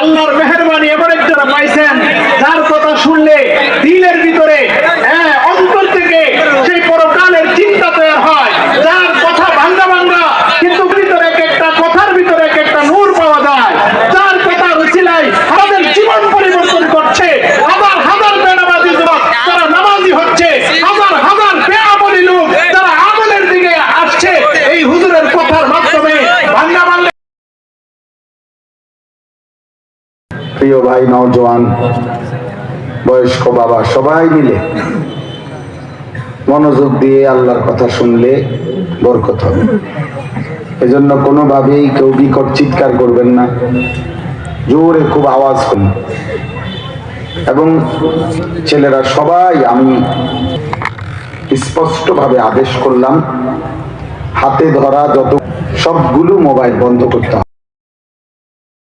আল্লাহর মেহেরবানি এমন একজনা পাইছেন যার কথা শুনলে দিলের ভিতরে অন্তর থেকে সেই পরকালের চিন্তা তৈরি হয়, যার কথা ভাঙ্গা ভাঙ্গা কিন্তু ভিতরে একটা কথার ভিতরে একটা নূর পাওয়া যায়, যার কথার উসিলায় আমাদের জীবন পরিবর্তন করছে। হাজার হাজার বেনামাজি যুবক যারা নামাজি হচ্ছে, হাজার হাজার বেআমলি লোক যারা আমলের দিকে আসছে এই হুজুরের কথার মাধ্যমে ভাঙ্গা ভাঙ্গা। প্রিয় ভাই, নওজোয়ান, বয়স্ক বাবা, সবাই মিলে মনোযোগ দিয়ে আল্লাহর কথা শুনলে বরকত হবে। এজন্য কোনোভাবেই কেউ বিকট চিৎকার করবেন না, জোরে খুব আওয়াজ করুন। এবং ছেলেরা সবাই, আমি স্পষ্টভাবে আদেশ করলাম, হাতে ধরা যত সবগুলো মোবাইল বন্ধ করতে হবে।